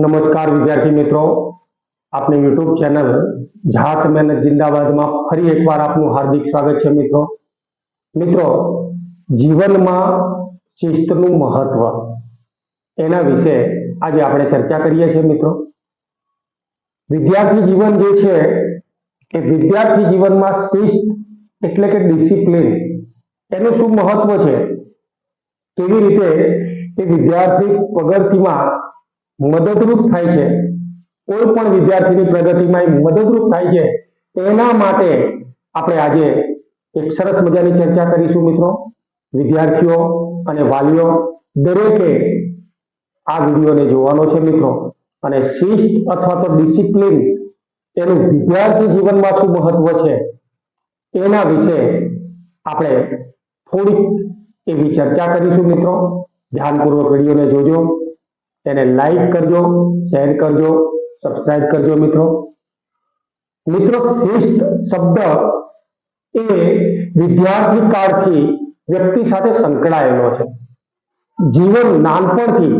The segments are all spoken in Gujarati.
નમસ્કાર વિદ્યાર્થી મિત્રો, આપણી યુટ્યુબ ચેનલ જાત મહેનત જિંદાબાદમાં ફરી એકવાર આપનું હાર્દિક સ્વાગત છે. મિત્રો જીવનમાં શિસ્તનું મહત્વ એના વિશે આજે આપણે ચર્ચા કરીએ છીએ. મિત્રો વિદ્યાર્થી જીવન જે છે એ વિદ્યાર્થી જીવનમાં શિસ્ત એટલે કે ડિસિપ્લિન એનું શું મહત્વ છે, કેવી રીતે એ વિદ્યાર્થી પ્રગતિમાં મદદરૂપ થાય છે, કોઈ પણ વિદ્યાર્થીની પ્રગતિમાં મદદરૂપ થાય છે, એના માટે આપણે આજે એક સરસ મજાની ચર્ચા કરીશું. મિત્રો વિદ્યાર્થીઓ અને વાલીઓ દરેકે આ વિડીયોને જોવાનો છે. મિત્રો અને શિસ્ત અથવા તો ડિસિપ્લિન એનું વિદ્યાર્થી જીવનમાં શું મહત્વ છે એના વિશે આપણે થોડીક એવી ચર્ચા કરીશું. મિત્રો ધ્યાનપૂર્વક વિડીયોને જોજો, તેને લાઈક કરજો, શેર કરજો, સબસ્ક્રાઇબ કરજો. મિત્રો શિસ્ત શબ્દ એ વિદ્યાર્થી કાળથી વ્યક્તિ સાથે સંકળાયેલો છે. જીવન નાનપણથી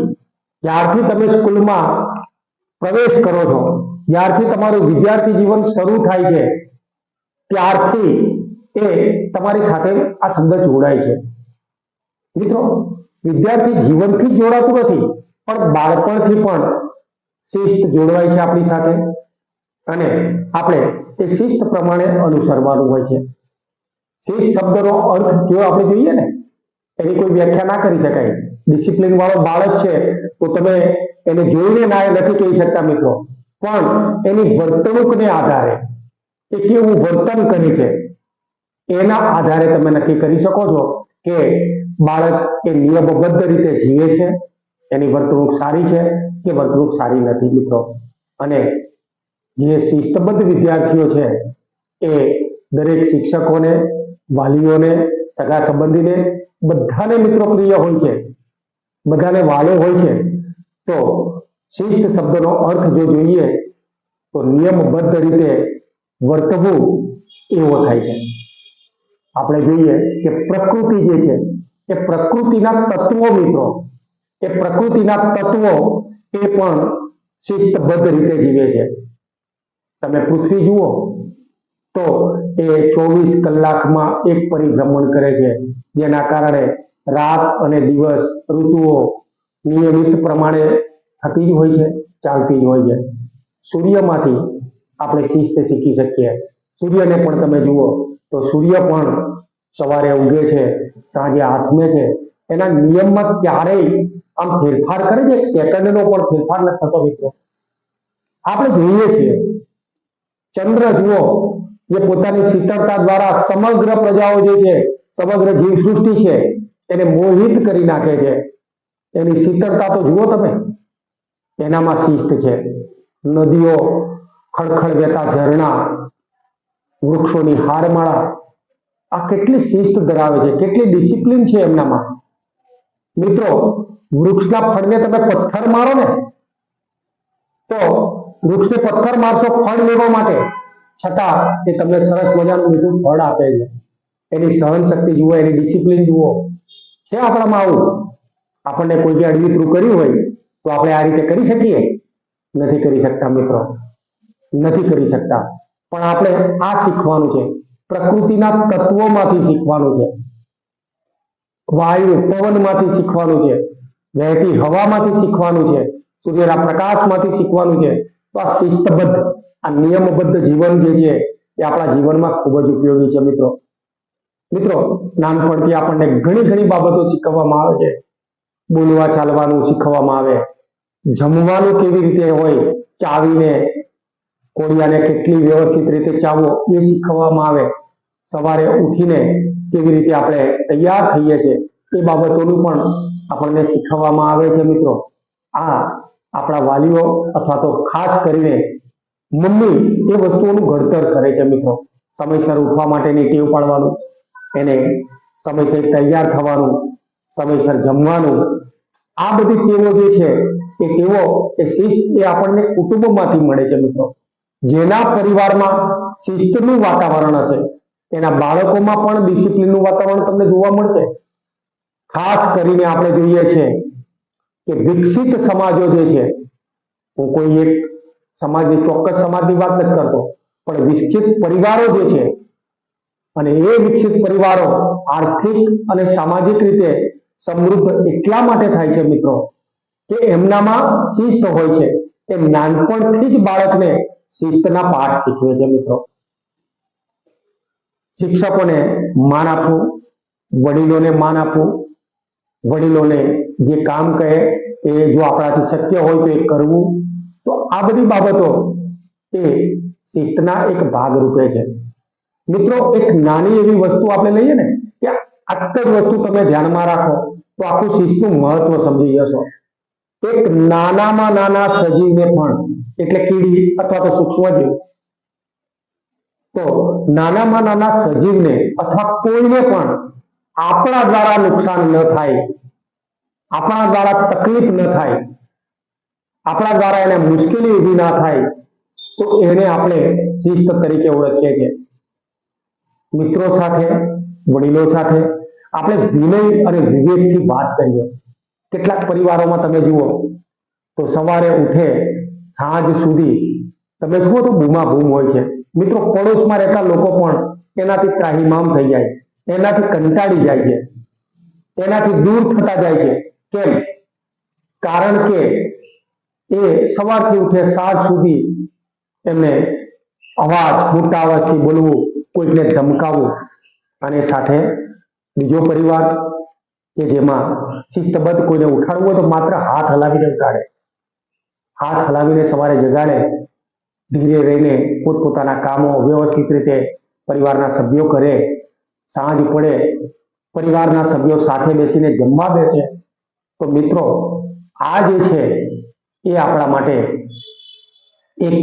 જ્યારથી તમે સ્કૂલમાં પ્રવેશ કરો છો, જ્યારથી તમારું વિદ્યાર્થી જીવન શરૂ થાય છે, ત્યારથી એ તમારી સાથે આ શબ્દ જોડાય છે. મિત્રો વિદ્યાર્થી જીવનથી જ જોડાતું નથી, પણ બાળપણથી પણ શિસ્ત જોડવાય છે આપણી સાથે, અને આપણે એ શિસ્ત પ્રમાણે અનુસરવાનું હોય છે. શિસ્ત શબ્દનો અર્થ જો આપણે જોઈએ ને, એની કોઈ વ્યાખ્યા ના કરી શકાય. ડિસિપ્લિન વાળો બાળક છે તો તમે એને જોઈને ના નથી કહી શકતા મિત્રો, પણ એની વર્તણૂકને આધારે એ કેવું વર્તન કરે છે એના આધારે તમે નક્કી કરી શકો છો કે બાળક એ નિયમબદ્ધ રીતે જીવે છે, એની વર્તણૂક સારી છે કે વર્તણૂક સારી નથી. મિત્રો અને જે શિસ્તબદ્ધ વિદ્યાર્થીઓ છે એ દરેક શિક્ષકોને, વાલીઓને, સગા સંબંધીને બધાને મિત્રો પ્રિય હોય છે, બધાને વાલો હોય છે. તો શિસ્ત શબ્દનો અર્થ જો જોઈએ તો નિયમબદ્ધ રીતે વર્તવું એવો થાય છે. આપણે જોઈએ કે પ્રકૃતિ જે છે એ પ્રકૃતિના તત્વો, મિત્રો એ પ્રકૃતિના તત્વો એ પણ શિસ્તબદ્ધ રીતે જીવે છે. તમે પૃથ્વી જુઓ તો એ 24 કલાકમાં એક પરિભ્રમણ કરે છે, જેના કારણે રાત અને દિવસ ઋતુઓ નિયમિત પ્રમાણે થતી જ હોય છે, ચાલતી જ હોય છે. સૂર્યમાંથી આપણે શિસ્ત શીખી શકીએ. સૂર્યને પણ તમે જુઓ તો સૂર્ય પણ સવારે ઉગે છે, સાંજે આથમે છે. એના નિયમમાં ક્યારેય આમ ફેરફાર કરે છે, એક સેકન્ડનો પણ ફેરફાર નથી થતો. મિત્રો આપણે જોઈએ છીએ ચંદ્ર જુઓ, જે પોતાની શીતળતા દ્વારા સમગ્ર પ્રજાઓ જે છે, સમગ્ર જીવસૃષ્ટિ છે એને મોહિત કરી નાખે છે. એની શીતળતા તો જુઓ તમે, એનામાં શિસ્ત છે. નદીઓ, ખળખળ વહેતા ઝરણા, વૃક્ષોની હારમાળા, આ કેટલી શિસ્ત ધરાવે છે, કેટલી ડિસિપ્લિન છે એમનામાં. મિત્રો વૃક્ષના ફળને તમે પથ્થર મારો ને તો વૃક્ષને પથ્થર મારશો ફળ લેવા માટે, છતાં એ તમને સરસ મજાનું મીઠું ફળ આપે છે. એની સહન શક્તિ જુઓ, એની ડિસિપ્લિન જુઓ. છે આપણામાં આવું? આપણને કોઈ અડવિતરું કર્યું હોય તો આપણે આ રીતે કરી શકીએ? નથી કરી શકતા મિત્રો, નથી કરી શકતા. પણ આપણે આ શીખવાનું છે, પ્રકૃતિના તત્વોમાંથી શીખવાનું છે, વાયુ પવનમાંથી શીખવાનું છે, વહેતી હવામાંથી શીખવાનું છે, સૂર્યના પ્રકાશમાંથી શીખવાનું છે. તો આ શિસ્તબદ્ધ, આ નિયમબદ્ધ જીવન જે છે એ આપણા જીવનમાં ખૂબ જ ઉપયોગી છે. મિત્રો નાનપણથી આપણને ઘણી બાબતો શીખવવામાં આવે છે. બોલવા ચાલવાનું શીખવવામાં આવે, જમવાનું કેવી રીતે હોય, ચાવીને કોળિયાને કેટલી વ્યવસ્થિત રીતે ચાવવો એ શીખવવામાં આવે. સવારે ઉઠીને કેવી રીતે આપણે તૈયાર થઈએ છીએ એ બાબતોનું પણ આપણને શીખવવામાં આવે છે. મિત્રો આ આપણા વાલીઓ અથવા તો ખાસ કરીને મમ્મી એ વસ્તુઓનું ઘડતર કરે છે. મિત્રો સમયસર ઉઠવા માટેની ટેવ પાડવાનું, એને સમયસર તૈયાર થવાનું, સમયસર જમવાનું, આ બધી ટેવો જે છે એ ટેવો, એ શિસ્ત એ આપણને કુટુંબમાંથી મળે છે. મિત્રો જેના પરિવારમાં શિસ્તનું વાતાવરણ હશે એના બાળકોમાં પણ ડિસિપ્લિનનું વાતાવરણ તમને જોવા મળશે. ખાસ કરીને આપણે જોઈએ છે કે વિકસિત સમાજો જે છે હું કોઈ એક સમાજની ચોક્કસ સમાજની વાત નથી કરતો, પણ વિકસિત પરિવારો જે છે અને એ વિકસિત પરિવારો આર્થિક અને સામાજિક રીતે સમૃદ્ધ એટલા માટે થાય છે મિત્રો કે એમનામાં શિસ્ત હોય છે. એ નાનપણથી જ બાળકને શિસ્તના પાઠ શીખવે છે મિત્રો. શિક્ષકોને માન આપવું, વડીલોને માન આપવું, વડીલોને જે કામ કહે એ જો આપણાથી શક્ય હોય તો એ કરવું, તો આ બધી બાબતો એ શિસ્તના એક ભાગ રૂપે છે મિત્રો. એક નાની એવી વસ્તુ આપણે લઈએ ને કે આટલ જ વસ્તુ તમે ધ્યાનમાં રાખો તો આખું શિસ્તનું મહત્વ સમજી જશો. એક નાનામાં નાના સજીવને પણ, એટલે કીડી અથવા તો સૂક્ષ્મજીવ, તો નાનામાં નાના સજીવને અથવા કોઈને પણ આપણા દ્વારા નુકસાન ન થાય, આપણા દ્વારા તકલીફ ન થાય, આપણા દ્વારા એને મુશ્કેલી ઊભી ના થાય, તો એને આપણે શિસ્ત તરીકે ઓળખીએ છીએ. મિત્રો સાથે, વડીલો સાથે આપણે વિનય અને વિવેકથી વાત કરીએ. કેટલાક પરિવારોમાં તમે જુઓ તો સવારે ઉઠે સાંજ સુધી તમે જુઓ તો બૂમાબૂમ હોય છે મિત્રો. પડોશમાં રહેતા લોકો પણ એનાથી ત્રાહિમામ થઈ જાય, એનાથી કંટાળી જાય છે, એનાથી દૂર થતા જાય છે. કેમ? કારણ કે એ સવારથી ઉઠે સાંજ સુધી એમને મોટા અવાજથી બોલવું, કોઈને ધમકાવવું, અને સાથે બીજો પરિવાર કે જેમાં શિસ્તબદ્ધ કોઈને ઉઠાડવું હોય તો માત્ર હાથ હલાવીને ઉઠાડે, હાથ હલાવીને સવારે જગાડે. ધીરે રહીને પોતપોતાના કામો વ્યવસ્થિત રીતે પરિવારના સભ્યો કરે. સાંજ પડે પરિવારના સભ્યો સાથે બેસીને જમવા બેસે. તો મિત્રો આ જે છે એ આપણા માટે એક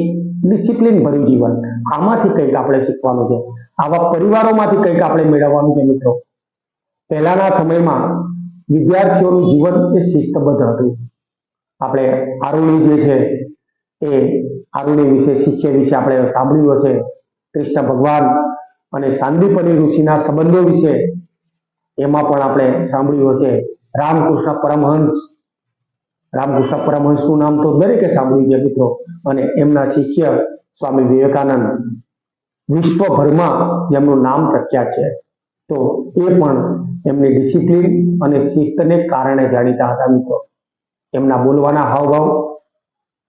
ડિસિપ્લિન ભર્યું જીવન. આમાંથી કંઈક આપણે શીખવાનું છે, આવા પરિવારોમાંથી કંઈક આપણે મેળવવાનું છે મિત્રો. પહેલાના સમયમાં વિદ્યાર્થીઓનું જીવન એ શિસ્તબદ્ધ હતું. આપણે આરુણી જે છે એ આરુણી વિશે, શિષ્ય વિશે આપણે સાંભળ્યું હશે. કૃષ્ણ ભગવાન અને સાંદીપની ઋષિના સંબંધો વિશે એમાં પણ આપણે સાંભળ્યું હશે. રામકૃષ્ણ પરમહંસનું નામ તો દરેકે સાંભળ્યું છે મિત્રો. અને એમના શિષ્ય સ્વામી વિવેકાનંદ વિશ્વભરમાં જેમનું નામ પ્રખ્યાત છે, તો એ પણ એમની ડિસિપ્લિન અને શિસ્તને કારણે જાણીતા હતા મિત્રો. એમના બોલવાના હાવભાવ,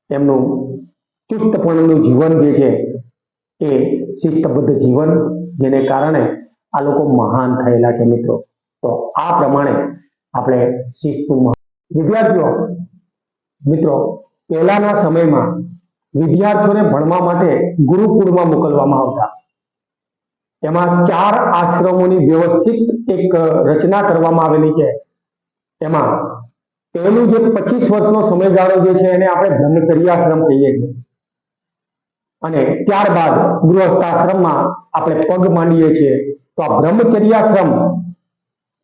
એમનું ચુસ્તપણું જીવન જે છે એ શિસ્તબદ્ધ જીવન, જેને કારણે આ લોકો મહાન થયેલા છે મિત્રો. તો આ પ્રમાણે આપણે શિસ્તનું વિદ્યાર્થીઓ મિત્રો, પહેલાના સમયમાં વિદ્યાર્થીઓને ભણવા માટે ગુરુકુળમાં મોકલવામાં આવતા. એમાં 4 આશ્રમોની વ્યવસ્થિત એક રચના કરવામાં આવેલી છે. એમાં પહેલું જે 25 વર્ષનો સમયગાળો જે છે એને આપણે બ્રહ્મચર્યાશ્રમ કહીએ છીએ, અને ત્યારબાદ ગૃહસ્થાશ્રમમાં આપણે પગ માંડીએ છીએ. તો આ બ્રહ્મચર્યાશ્રમ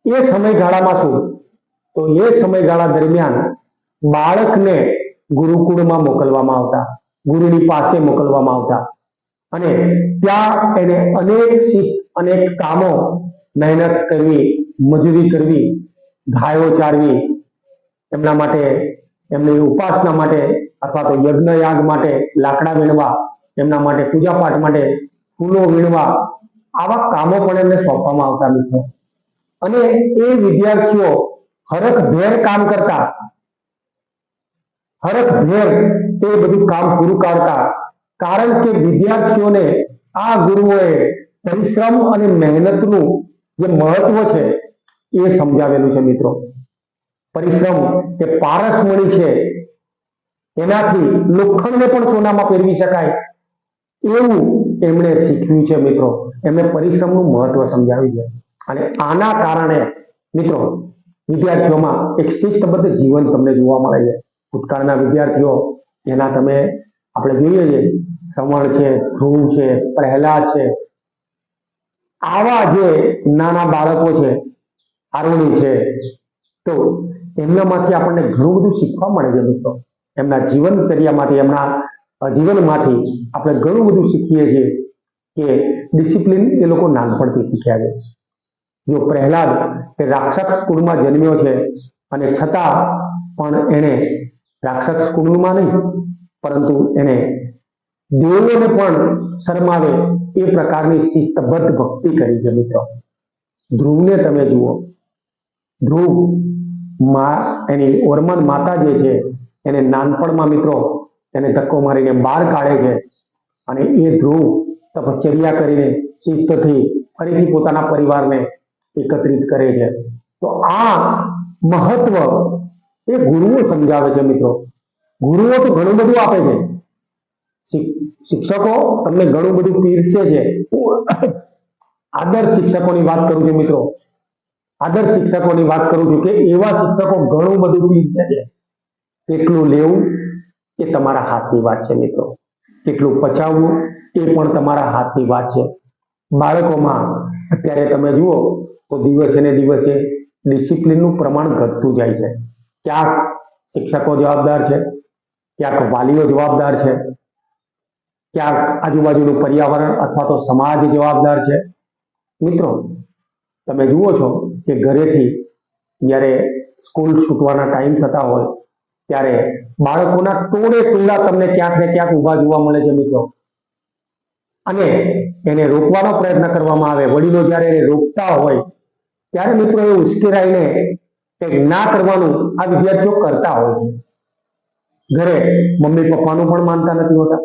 એ સમયગાળામાં શું, તો એ સમયગાળા દરમિયાન બાળકને ગુરુકુળમાં મોકલવામાં આવતા, ગુરુની પાસે મોકલવામાં આવતા, અને ત્યાં એને અનેક કામો, મહેનત કરવી, મજૂરી કરવી, ગાયો ચારવી, એમના માટે, એમની ઉપાસના માટે અથવા તો યજ્ઞ યાગ માટે લાકડા વીણવા, એમના માટે પૂજાપાઠ માટે ફૂલો વીણવા, આવા કામો પણ એમને સોંપવામાં આવતા મિત્રો. અને એ વિદ્યાર્થીઓ હરખભેર કામ કરતા, હરખભેર એ બધું કામ પૂરું કાઢતા. કારણ કે વિદ્યાર્થીઓને આ ગુરુઓએ પરિશ્રમ અને મહેનતનું જે મહત્વ છે એ સમજાવેલું છે મિત્રો. પરિશ્રમ એ પારસમણી છે, એનાથી લોખંડને પણ સોનામાં ફેરવી શકાય, એવું એમણે શીખ્યું છે મિત્રો. એમણે પરિશ્રમનું મહત્વ સમજાવ્યું છે. અને આના કારણે મિત્રો વિદ્યાર્થીઓમાં એક શિસ્તબદ્ધ જીવન તમને જોવા મળે છે. ભૂતકાળના વિદ્યાર્થીઓ એના તમે આપણે જોઈએ છીએ, શ્રવણ છે, ધ્રુવ છે, પ્રહલાદ છે, આવા જે નાના બાળકો છે, આરુણી છે, તો એમનામાંથી આપણને ઘણું બધું શીખવા મળે છે મિત્રો. એમના જીવનચર્યામાંથી, એમના જીવનમાંથી આપણે ઘણું બધું શીખીએ છીએ કે ડિસિપ્લિન એ લોકો નાનપણથી શીખ્યા છે. જો પ્રહલાદ એ રાક્ષસ કુળમાં જન્મ્યો છે, અને છતાં પણ એણે રાક્ષસ કુળમાં નહીં પરંતુ એને દેવોને પણ શરમાવે એ પ્રકારની શિસ્તબદ્ધ ભક્તિ કરી છે મિત્રો. ધ્રુવને તમે જુઓ, ધ્રુવ એની ઓરમાન માતા જે છે એને નાનપણમાં મિત્રો એને ધક્કો મારીને બહાર કાઢે છે અને એ ધ્રુવ તપશ્ચર્યા કરીને શિસ્તથી ફરીથી પોતાના પરિવારને એકત્રિત કરે છે. તો આ મહત્વ એ ગુરુઓ સમજાવે છે મિત્રો. ગુરુઓ તો ઘણું બધું આપે છે, શિક્ષકો તમને ઘણું બધું પીરસે છે. આદર્શ શિક્ષકોની વાત કરું છું મિત્રો, આદર્શ શિક્ષકોની વાત કરું છું કે એવા શિક્ષકો ઘણું બધું પીરસે છે. કેટલું લેવું એ તમારા હાથની વાત છે મિત્રો, કેટલું પચાવવું એ પણ તમારા હાથની વાત છે. બાળકોમાં અત્યારે તમે જુઓ તો દિવસે ને દિવસે ડિસિપ્લિનનું પ્રમાણ ઘટતું જાય છે. ક્યાંક શિક્ષકો જવાબદાર છે, ક્યાંક વાલીઓ જવાબદાર છે, ક્યાંક આજુબાજુનું પર્યાવરણ અથવા તો સમાજ જવાબદાર છે. મિત્રો તમે જુઓ છો કે ઘરેથી જ્યારે સ્કૂલ છૂટવાના ટાઈમ થતા હોય ત્યારે બાળકોના ટોળે ટોળા તમને ક્યાંક ને ક્યાંક ઊભા જોવા મળે છે મિત્રો. અને એને રોકવાનો પ્રયત્ન કરવામાં આવે, વડીલો જ્યારે એને રોકતા હોય ત્યારે મિત્રો એ ઉશ્કેરાઈને કંઈક ના કરવાનું આ વિદ્યાર્થીઓ કરતા હોય છે. ઘરે મમ્મી પપ્પાનું પણ માનતા નથી હોતા.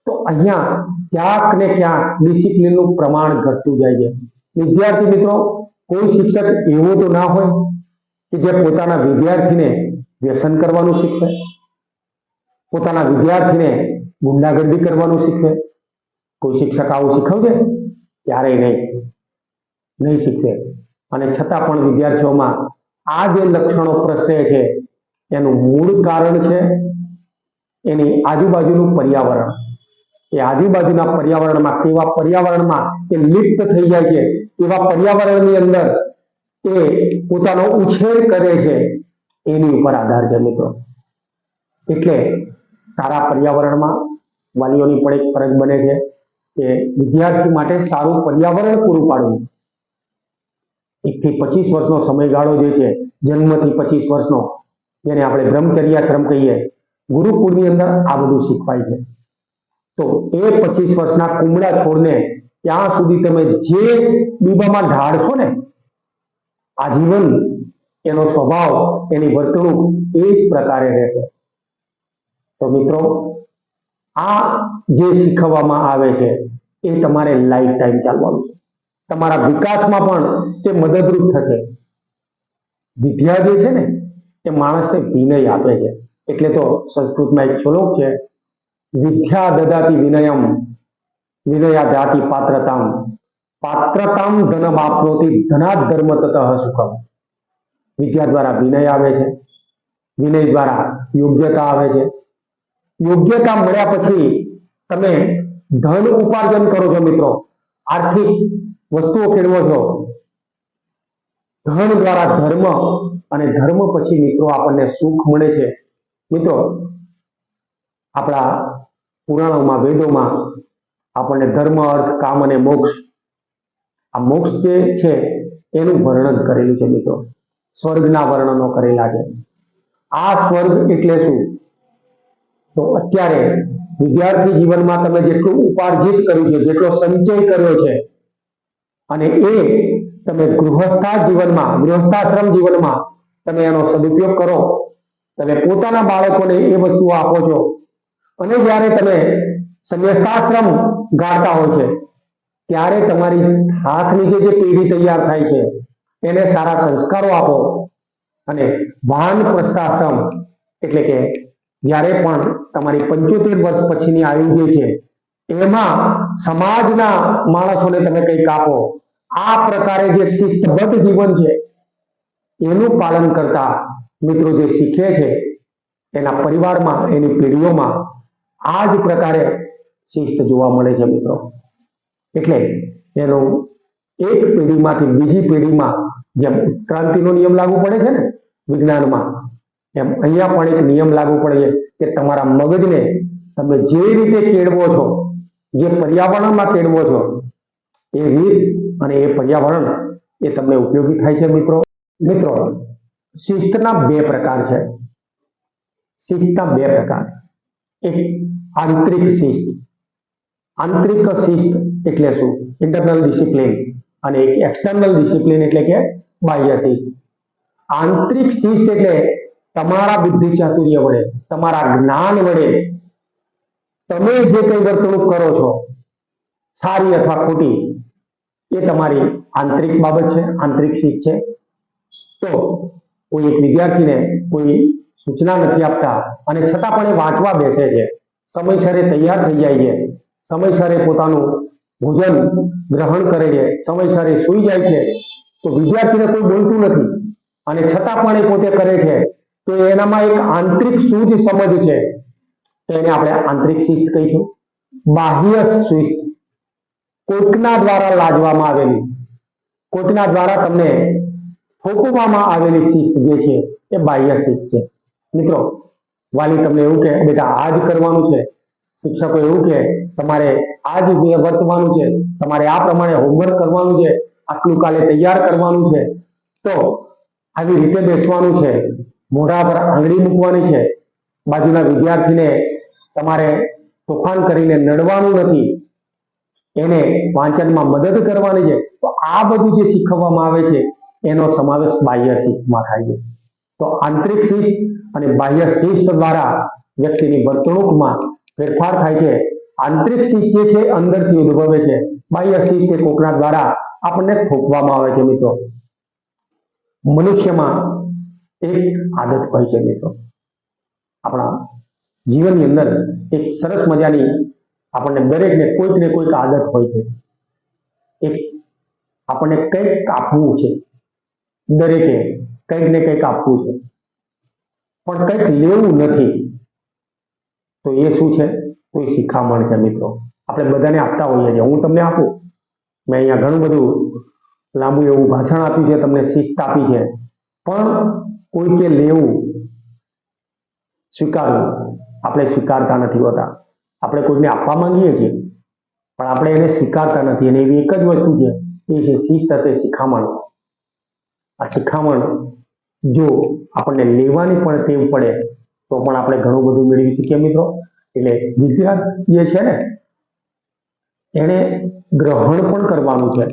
તો અહીંયા ક્યાંક ને ક્યાંક ડિસિપ્લિનનું પ્રમાણ ઘટતું જાય છે. વિદ્યાર્થી મિત્રો, કોઈ શિક્ષક એવો તો ના હોય કે જે પોતાના વિદ્યાર્થીને વ્યસન કરવાનું શીખવે, પોતાના વિદ્યાર્થીને ગુંડાગર્દી કરવાનું શીખવે. કોઈ શિક્ષક આવું શીખવશે? ક્યારેય નહીં શીખવે. અને છતાં પણ વિદ્યાર્થીઓમાં આ જે લક્ષણો પ્રસરે છે એનું મૂળ કારણ છે એની આજુબાજુનું પર્યાવરણ. એ આજુબાજુના પર્યાવરણમાં, કેવા પર્યાવરણમાં એ લિપ્ત થઈ જાય છે, એવા પર્યાવરણની અંદર એ પોતાનો ઉછેર કરે છે એની ઉપર આધાર છે મિત્રો. એટલે સારા પર્યાવરણમાં વાલીઓની પણ એક ફરજ બને છે કે વિદ્યાર્થી માટે સારું પર્યાવરણ પૂરું પાડવું. 1 થી 25 વર્ષનો સમયગાળો જે છે, જન્મથી 25 વર્ષનો, જેને આપણે બ્રહ્મચર્યાશ્રમ કહીએ, ગુરુકુળની અંદર આ બધું શીખવાય છે. તો એ 25 વર્ષના કુમળા છોડને ત્યાં સુધી તમે જે બીબામાં ઢાળશો ને, આજીવન એનો સ્વભાવ, એની વર્તણૂક એ જ પ્રકારે રહેશે. તો મિત્રો, આ જે શીખવવામાં આવે છે એ તમારે લાઈફ ટાઈમ ચાલવાનું છે. તમારા વિકાસમાં પણ તે મદદરૂપ થશે. વિદ્યા જે છે ને એ માણસને વિનય આપે છે. એટલે તો સંસ્કૃતમાં એક શ્લોક છે, વિદ્યા દદાતિ વિનયમ વિનયા દાતિ પાત્રતામ પાત્રતામ ધનમ આપનોતિ ધનાત ધર્મ તતઃ સુખમ. વિદ્યા દ્વારા વિનય આવે છે, વિનય દ્વારા યોગ્યતા આવે છે. યોગ્યતા મળ્યા પછી તમે ધન ઉપાર્જન કરો છો મિત્રો, આર્થિક વસ્તુઓ કેળવો છો. ધન દ્વારા ધર્મ, અને ધર્મ પછી મિત્રો આપણને સુખ મળે છે. મિત્રો આપણા પુરાણોમાં, વેદોમાં આપણને ધર્મ, અર્થ, કામ અને મોક્ષ, આ મોક્ષ જે છે એનું વર્ણન કરેલું છે મિત્રો. સ્વર્ગના વર્ણનો કરેલા છે. આ સ્વર્ગ એટલે શું? તો અત્યારે વિદ્યાર્થી જીવનમાં તમે જેટલું ઉપાર્જિત કર્યું છે, જેટલો સંચય કર્યો છે, અને એ તમે ગૃહસ્થાશ્રમ જીવનમાં તમે એનો સદુપયોગ કરો, તમે પોતાના બાળકોને એ વસ્તુ આપો છો, અને જ્યારે તમે સંન્યાસ્તાશ્રમ ગાળતા હોય છે ત્યારે તમારી હાથ નીચે જે પેઢી તૈયાર થાય છે એને સારા સંસ્કારો આપો. અને વાનપ્રસ્થાશ્રમ એટલે કે જ્યારે પણ તમારી 75 વર્ષ પછીની આયુ જે છે એમાં સમાજના માણસોને તમે કંઈક આપો. આ પ્રકારે જે શિસ્તબદ્ધ જીવન છે એનું પાલન કરતા મિત્રો જે શીખે છે એના પરિવારમાં, એની પેઢીઓમાં આ જ પ્રકારે શિસ્ત જોવા મળે છે મિત્રો. એટલે એનો એક પેઢીમાંથી બીજી પેઢીમાં જેમ ઉત્ક્રાંતિનો નિયમ લાગુ પડે છે ને વિજ્ઞાનમાં, એમ અહીંયા પણ એક નિયમ લાગુ પડે છે કે તમારા મગજને તમે જે રીતે કેળવો છો, જે પર્યાવરણમાં કેળવો છો, એ રીત અને એ પર્યાવરણ એ તમને ઉપયોગી થાય છે મિત્રો. મિત્રો, શિસ્તના બે પ્રકાર છે. શિસ્તના બે પ્રકાર. એક આંતરિક શિસ્ત. આંતરિક શિસ્ત એટલે શું? Internal discipline. અને એક એક્સટર્નલ ડિસિપ્લિન એટલે કે બાહ્ય શિસ્ત. આંતરિક શિસ્ત એટલે તમારા બુદ્ધિ ચાતુર્ય વડે, તમારા જ્ઞાન વડે તમે જે કઈ વર્તણૂક કરો છો, સારી અથવા ખોટી, એ તમારી આંતરિક બાબત છે, આંતરિક શિસ્ત છે. તો કોઈ એક વિદ્યાર્થીને કોઈ સૂચના નથી આપતા અને છતાં પણ એ વાંચવા બેસે છે, સમયસરે તૈયાર થઈ જાય છે, સમયસરે પોતાનું ભોજન ગ્રહણ કરે છે, સમયસરે સૂઈ જાય છે, તો વિદ્યાર્થીને કોઈ બોલતું નથી અને છતાં પણ એ પોતે કરે છે, તો એનામાં એક આંતરિક સૂઝ સમજ છે, એને આપણે આંતરિક શિસ્ત કહીશું. બાહ્ય શિસ્ત કોઈકના દ્વારા લાદવામાં આવેલી, કોઈકના દ્વારા તમને થોપવામાં આવેલી શિસ્ત જે છે એ બાહ્ય શિસ્ત છે. મિત્રો, વાલી તમને એવું કે બેટા આ જ કરવાનું છે, શિક્ષકો એવું કે તમારે આ જ વર્તવાનું છે, તમારે આ પ્રમાણે હોમવર્ક કરવાનું છે, આટલું કાલે તૈયાર કરવાનું છે, તો આવી રીતે બેસવાનું છે, મોઢા પર આંગળી મૂકવાની છે, બાજુના વિદ્યાર્થીને તમારે તોફાન કરીને નડવાનું નથી, એને વાંચનમાં મદદ કરવાની છે. તો આ બધું જે શીખવવામાં આવે છે એનો સમાવેશ બાહ્ય શિસ્તમાં થાય છે. તો આંતરિક શિસ્ત અને બાહ્ય શિસ્ત દ્વારા વ્યક્તિની વર્તણૂકમાં ફેરફાર થાય છે. આંતરિક શિસ્ત જે છે અંદરથી ઉદ્ભવે છે, બાહ્ય શિસ્ત એ કોકના દ્વારા આપણને થોપવામાં આવે છે. મિત્રો, મનુષ્યમાં એક આદત હોય છે. મિત્રો, આપણા જીવનની અંદર એક સરસ મજાની આપણને દરેકને કોઈક ને કોઈક આદત હોય છે. એક આપણને કંઈક આપવું છે, દરેકે કંઈક ને કંઈક આપવું છે, પણ કંઈક લેવું નથી. તો એ શું છે? તો એ શિખામણ છે. મિત્રો, આપણે બધાને આપતા હોઈએ છીએ. હું તમને આપું, મેં અહીંયા ઘણું બધું લાંબુ એવું ભાષણ આપ્યું છે, તમને શિસ્ત આપી છે, પણ કોઈકે લેવું, સ્વીકારવું, આપણે સ્વીકારતા નથી હોતા. આપણે કોઈને આપવા માંગીએ છીએ પણ આપણે એને સ્વીકારતા નથી. અને એવી એક જ વસ્તુ છે, એ છે શિસ્ત ਅਤੇ શિખામણ. આ શિખામણ જો આપણને લેવાની પણ ટેવ પડે તો પણ આપણે ઘણું બધું મેળવી શકીએ. મિત્રો, એટલે વિદ્યાર્થી જે છે ને એને ગ્રહણ પણ કરવાનું છે.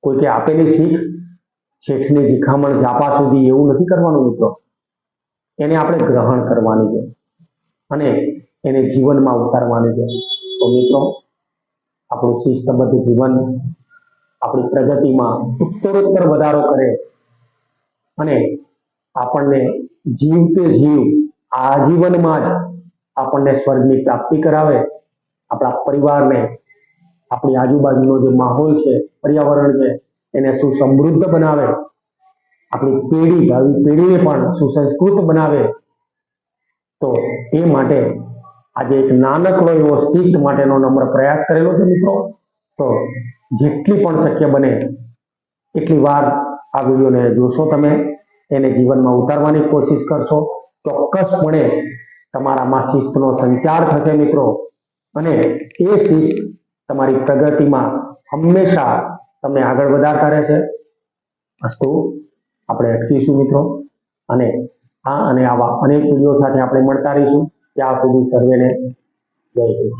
કોઈકે આપેલી શીખ શેઠની શિખામણ જાપા સુધી એવું નથી કરવાનું. મિત્રો, એને આપણે ગ્રહણ કરવાની છે અને એને જીવનમાં ઉતારવાની છે. તો મિત્રો, આપણું શિસ્તબદ્ધ જીવન આપણી પ્રગતિમાં ઉત્તરોત્તર વધારો કરે અને આપણને જીવતે જીવ આ જીવનમાં જ આપણને સ્વર્ગની પ્રાપ્તિ કરાવે. આપણા પરિવારને, આપણી આજુબાજુનો જે માહોલ છે, પર્યાવરણ છે, એને સુસમૃદ્ધ બનાવે. આપણી પેઢી, ભાવિ પેઢીને પણ સુસંસ્કૃત બનાવે. તો એ માટે આજે એક નાનકડો એવો શિસ્ત માટેનો નમ્ર પ્રયાસ કરેલો છે. મિત્રો, તો જેટલી પણ શક્ય બને એટલી વાર આ વિડીયોને જોશો, તમે એને જીવનમાં ઉતારવાની કોશિશ કરશો, ચોક્કસપણે તમારામાં શિસ્તનો સંચાર થશે. મિત્રો, અને એ શિસ્ત તમારી પ્રગતિમાં હંમેશા તમને આગળ વધારતા રહેશે. અસ્તુ, આપણે અટકીશું. મિત્રો, અને આ અને આવા અનેક વિડીયો સાથે આપણે મળતા રહીશું. ત્યાં સુધી સર્વેને જય હિન્દ.